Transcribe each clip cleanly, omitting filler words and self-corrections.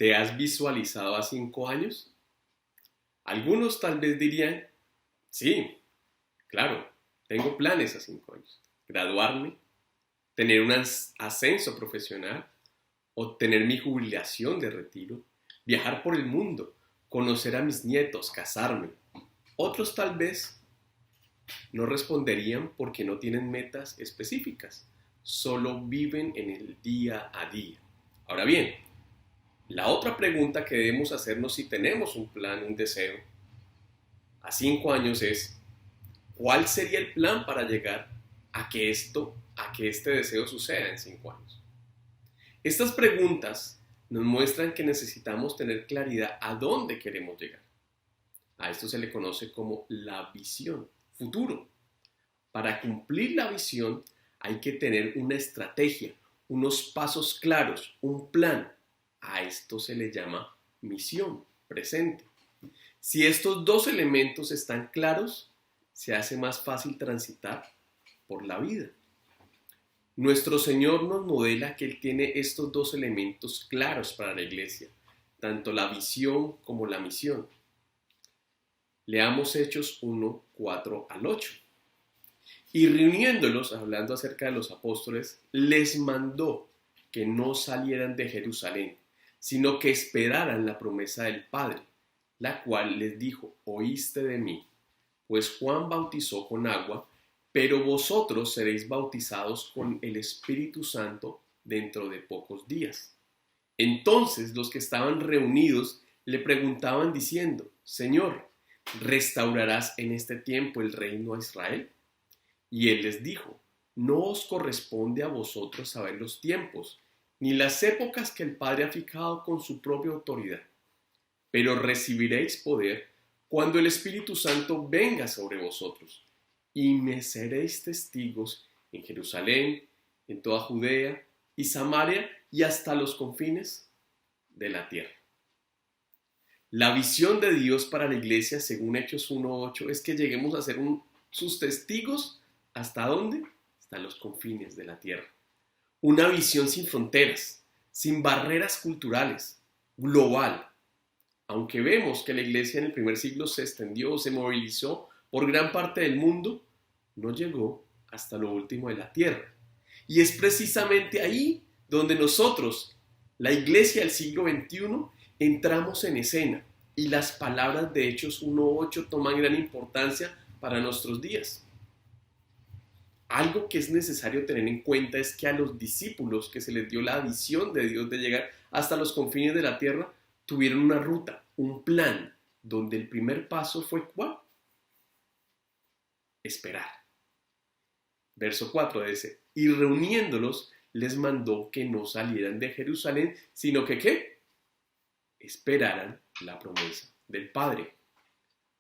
¿Te has visualizado a 5 años? Algunos tal vez dirían, sí, claro, tengo planes a 5 años. Graduarme, tener un ascenso profesional, obtener mi jubilación de retiro, viajar por el mundo, conocer a mis nietos, casarme. Otros tal vez no responderían porque no tienen metas específicas, solo viven en el día a día. Ahora bien, la otra pregunta que debemos hacernos si tenemos un plan, un deseo, a 5 años es, ¿cuál sería el plan para llegar a que este deseo suceda en 5 años? Estas preguntas nos muestran que necesitamos tener claridad a dónde queremos llegar. A esto se le conoce como la visión, futuro. Para cumplir la visión hay que tener una estrategia, unos pasos claros, un plan. A esto se le llama misión, presente. Si estos dos elementos están claros, se hace más fácil transitar por la vida. Nuestro Señor nos modela que Él tiene estos dos elementos claros para la iglesia, tanto la visión como la misión. Leamos Hechos 1, 4 al 8. Y reuniéndolos, hablando acerca de los apóstoles, les mandó que no salieran de Jerusalén, sino que esperaran la promesa del Padre, la cual les dijo, oíste de mí, pues Juan bautizó con agua, pero vosotros seréis bautizados con el Espíritu Santo dentro de pocos días. Entonces los que estaban reunidos le preguntaban diciendo, Señor, ¿restaurarás en este tiempo el reino a Israel? Y él les dijo, no os corresponde a vosotros saber los tiempos, ni las épocas que el Padre ha fijado con su propia autoridad, pero recibiréis poder cuando el Espíritu Santo venga sobre vosotros, y me seréis testigos en Jerusalén, en toda Judea y Samaria y hasta los confines de la tierra. La visión de Dios para la iglesia, según Hechos 1:8, es que lleguemos a ser sus testigos. ¿Hasta dónde? Hasta los confines de la tierra. Una visión sin fronteras, sin barreras culturales, global. Aunque vemos que la iglesia en el primer siglo se extendió, se movilizó por gran parte del mundo, no llegó hasta lo último de la tierra. Y es precisamente ahí donde nosotros, la iglesia del siglo XXI, entramos en escena y las palabras de Hechos 1:8 toman gran importancia para nuestros días. Algo que es necesario tener en cuenta es que a los discípulos que se les dio la visión de Dios de llegar hasta los confines de la tierra, tuvieron una ruta, un plan, donde el primer paso fue ¿cuál? Esperar. Verso 4 dice, y reuniéndolos les mandó que no salieran de Jerusalén, sino que ¿qué? Esperaran la promesa del Padre,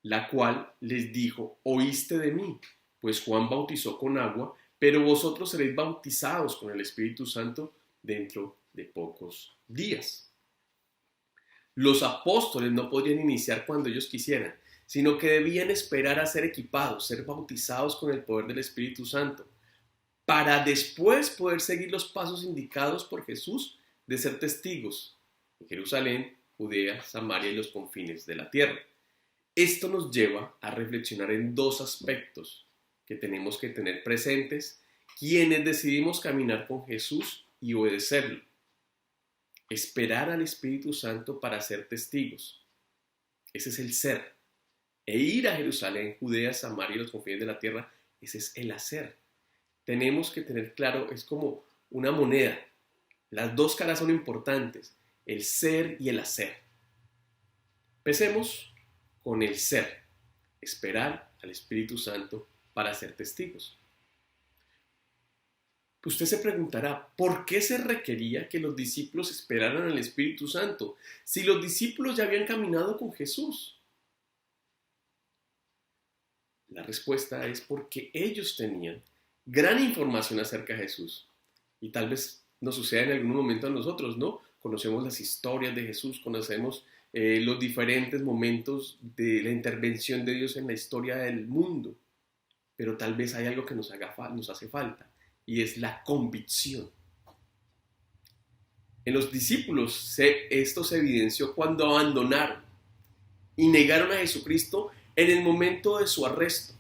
la cual les dijo, oíste de mí, pues Juan bautizó con agua, pero vosotros seréis bautizados con el Espíritu Santo dentro de pocos días. Los apóstoles no podían iniciar cuando ellos quisieran, sino que debían esperar a ser equipados, ser bautizados con el poder del Espíritu Santo, para después poder seguir los pasos indicados por Jesús de ser testigos en Jerusalén, Judea, Samaria y los confines de la tierra. Esto nos lleva a reflexionar en dos aspectos que tenemos que tener presentes quienes decidimos caminar con Jesús y obedecerlo. Esperar al Espíritu Santo para ser testigos. Ese es el ser. E ir a Jerusalén, Judea, Samaria y los confines de la tierra, ese es el hacer. Tenemos que tener claro, es como una moneda. Las dos caras son importantes, el ser y el hacer. Empecemos con el ser. Esperar al Espíritu Santo para ser testigos. Usted se preguntará, ¿por qué se requería que los discípulos esperaran al Espíritu Santo si los discípulos ya habían caminado con Jesús? La respuesta es porque ellos tenían gran información acerca de Jesús. Y tal vez nos suceda en algún momento a nosotros, ¿no? Conocemos las historias de Jesús, conocemos los diferentes momentos de la intervención de Dios en la historia del mundo. Pero tal vez hay algo que nos hace falta, y es la convicción. En los discípulos esto se evidenció cuando abandonaron y negaron a Jesucristo en el momento de su arresto.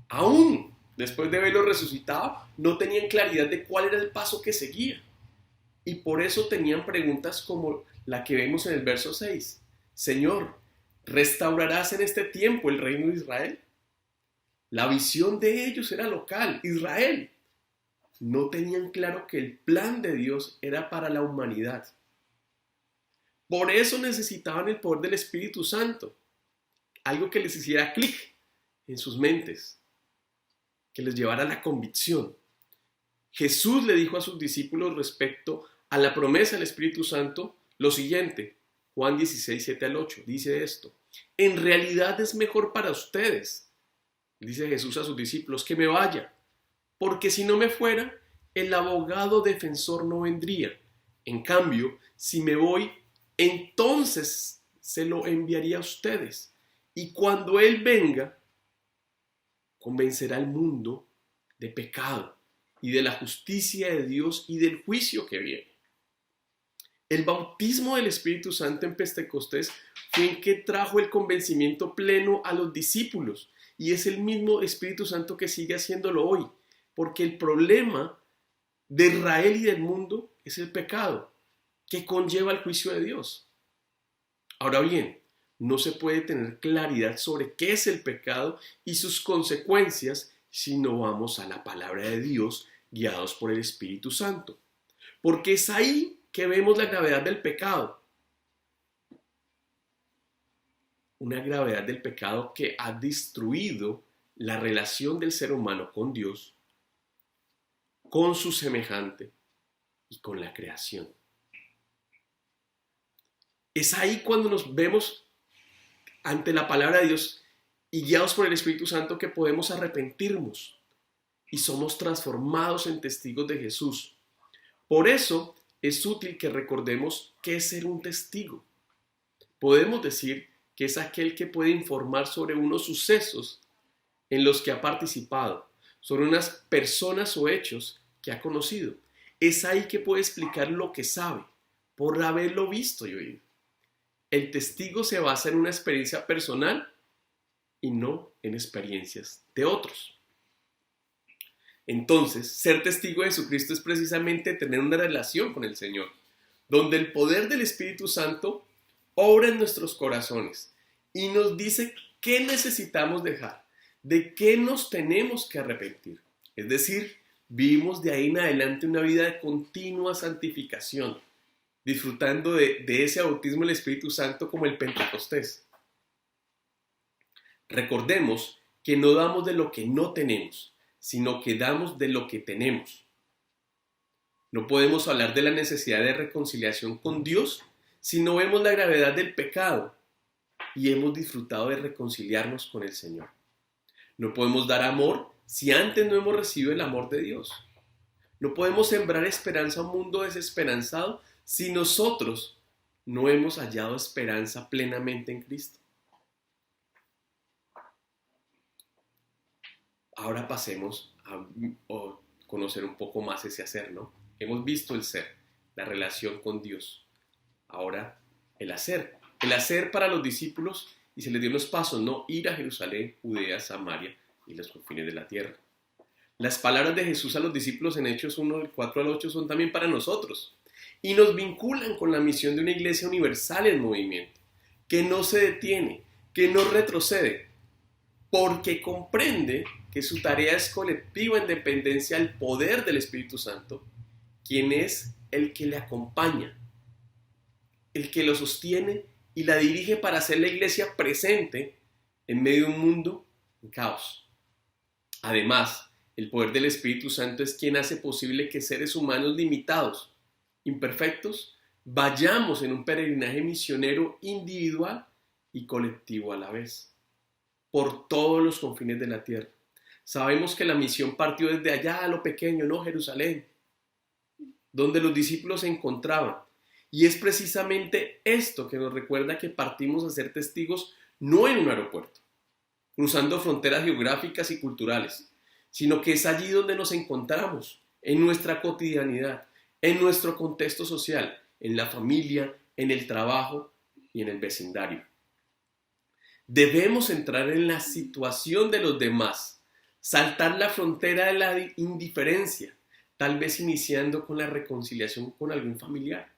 Aún después de verlo resucitado, no tenían claridad de cuál era el paso que seguía. Y por eso tenían preguntas como la que vemos en el verso 6. Señor, ¿restaurarás en este tiempo el reino de Israel? La visión de ellos era local, Israel. No tenían claro que el plan de Dios era para la humanidad. Por eso necesitaban el poder del Espíritu Santo, algo que les hiciera clic en sus mentes, que les llevara a la convicción. Jesús le dijo a sus discípulos respecto a la promesa del Espíritu Santo lo siguiente, Juan 16, 7 al 8, dice esto: en realidad es mejor para ustedes, dice Jesús a sus discípulos, que me vaya, porque si no me fuera, el abogado defensor no vendría. En cambio, si me voy, entonces se lo enviaría a ustedes. Y cuando Él venga, convencerá al mundo de pecado y de la justicia de Dios y del juicio que viene. El bautismo del Espíritu Santo en Pentecostés fue el que trajo el convencimiento pleno a los discípulos, y es el mismo Espíritu Santo que sigue haciéndolo hoy, porque el problema de Israel y del mundo es el pecado, que conlleva el juicio de Dios. Ahora bien, no se puede tener claridad sobre qué es el pecado y sus consecuencias si no vamos a la palabra de Dios guiados por el Espíritu Santo. Porque es ahí que vemos la gravedad del pecado. Una gravedad del pecado que ha destruido la relación del ser humano con Dios, con su semejante y con la creación. Es ahí cuando nos vemos ante la palabra de Dios y guiados por el Espíritu Santo que podemos arrepentirnos y somos transformados en testigos de Jesús. Por eso es útil que recordemos qué es ser un testigo. Podemos decir que es aquel que puede informar sobre unos sucesos en los que ha participado, sobre unas personas o hechos que ha conocido. Es ahí que puede explicar lo que sabe, por haberlo visto y oído. El testigo se basa en una experiencia personal y no en experiencias de otros. Entonces, ser testigo de Jesucristo es precisamente tener una relación con el Señor, donde el poder del Espíritu Santo obra en nuestros corazones y nos dice qué necesitamos dejar, de qué nos tenemos que arrepentir. Es decir, vivimos de ahí en adelante una vida de continua santificación, disfrutando de ese bautismo del Espíritu Santo como el Pentecostés. Recordemos que no damos de lo que no tenemos, sino que damos de lo que tenemos. No podemos hablar de la necesidad de reconciliación con Dios si no vemos la gravedad del pecado y hemos disfrutado de reconciliarnos con el Señor. No podemos dar amor si antes no hemos recibido el amor de Dios. No podemos sembrar esperanza a un mundo desesperanzado si nosotros no hemos hallado esperanza plenamente en Cristo. Ahora pasemos a conocer un poco más ese hacer, ¿no? Hemos visto el ser, la relación con Dios. Ahora el hacer. El hacer para los discípulos, y se les dio unos pasos, ¿no? Ir a Jerusalén, Judea, Samaria y los confines de la tierra. Las palabras de Jesús a los discípulos en Hechos 1, del 4 al 8 son también para nosotros y nos vinculan con la misión de una iglesia universal en movimiento, que no se detiene, que no retrocede, porque comprende que su tarea es colectiva en dependencia del poder del Espíritu Santo, quien es el que le acompaña, el que lo sostiene y la dirige para hacer la iglesia presente en medio de un mundo en caos. Además, el poder del Espíritu Santo es quien hace posible que seres humanos limitados, imperfectos, vayamos en un peregrinaje misionero individual y colectivo a la vez, por todos los confines de la tierra. Sabemos que la misión partió desde allá a lo pequeño, ¿no? Jerusalén, donde los discípulos se encontraban. Y es precisamente esto que nos recuerda que partimos a ser testigos no en un aeropuerto, cruzando fronteras geográficas y culturales, sino que es allí donde nos encontramos, en nuestra cotidianidad, en nuestro contexto social, en la familia, en el trabajo y en el vecindario. Debemos entrar en la situación de los demás, saltar la frontera de la indiferencia, tal vez iniciando con la reconciliación con algún familiar,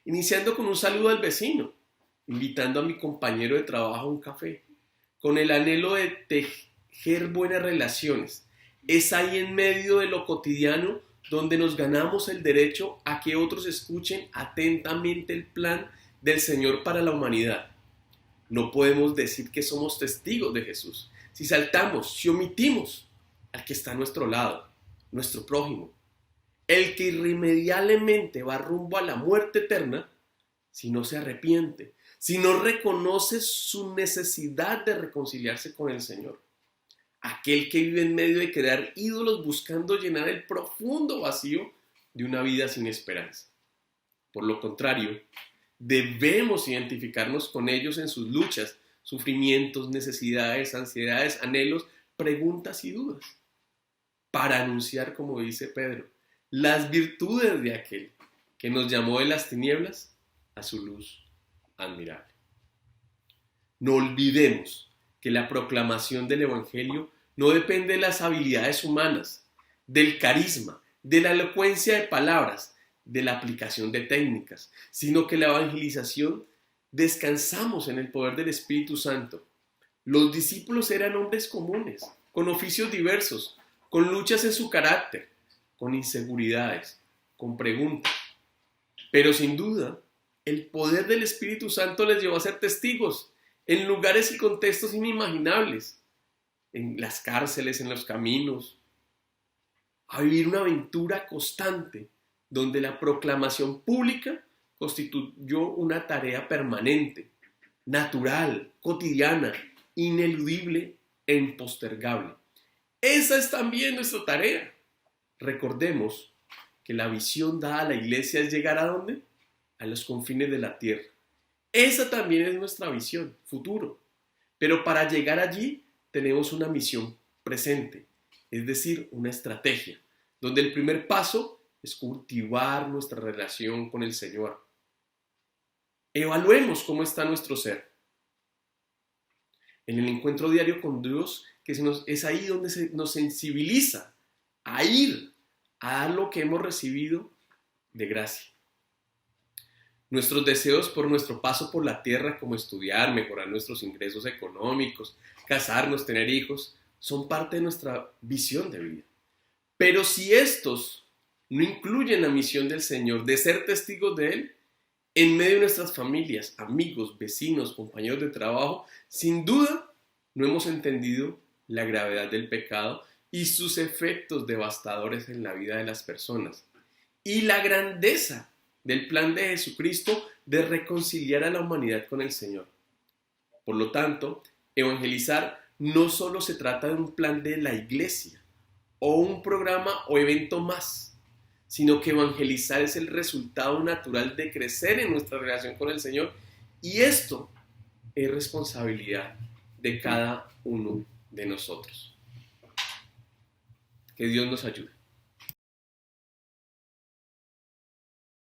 iniciando con un saludo al vecino, invitando a mi compañero de trabajo a un café, con el anhelo de tejer buenas relaciones. Es ahí en medio de lo cotidiano donde nos ganamos el derecho a que otros escuchen atentamente el plan del Señor para la humanidad. No podemos decir que somos testigos de Jesús si saltamos, si omitimos al que está a nuestro lado, nuestro prójimo, el que irremediablemente va rumbo a la muerte eterna si no se arrepiente, si no reconoce su necesidad de reconciliarse con el Señor. Aquel que vive en medio de crear ídolos buscando llenar el profundo vacío de una vida sin esperanza. Por lo contrario, debemos identificarnos con ellos en sus luchas, sufrimientos, necesidades, ansiedades, anhelos, preguntas y dudas, para anunciar, como dice Pedro, las virtudes de aquel que nos llamó de las tinieblas a su luz admirable. No olvidemos que la proclamación del Evangelio no depende de las habilidades humanas, del carisma, de la elocuencia de palabras, de la aplicación de técnicas, sino que la evangelización descansamos en el poder del Espíritu Santo. Los discípulos eran hombres comunes, con oficios diversos, con luchas en su carácter, con inseguridades, con preguntas. Pero sin duda, el poder del Espíritu Santo les llevó a ser testigos en lugares y contextos inimaginables, en las cárceles, en los caminos, a vivir una aventura constante donde la proclamación pública constituyó una tarea permanente, natural, cotidiana, ineludible e impostergable. Esa es también nuestra tarea. Recordemos que la visión dada a la iglesia es llegar ¿a dónde? A los confines de la tierra. Esa también es nuestra visión, futuro. Pero para llegar allí tenemos una misión presente, es decir, una estrategia, donde el primer paso es cultivar nuestra relación con el Señor. Evaluemos cómo está nuestro ser. En el encuentro diario con Dios, es ahí donde nos sensibiliza a ir a dar lo que hemos recibido de gracia. Nuestros deseos por nuestro paso por la tierra, como estudiar, mejorar nuestros ingresos económicos, casarnos, tener hijos, son parte de nuestra visión de vida. Pero si estos no incluyen la misión del Señor de ser testigos de Él, en medio de nuestras familias, amigos, vecinos, compañeros de trabajo, sin duda no hemos entendido la gravedad del pecado y sus efectos devastadores en la vida de las personas, y la grandeza del plan de Jesucristo de reconciliar a la humanidad con el Señor. Por lo tanto, evangelizar no solo se trata de un plan de la iglesia o un programa o evento más, sino que evangelizar es el resultado natural de crecer en nuestra relación con el Señor, y esto es responsabilidad de cada uno de nosotros. Que Dios nos ayude.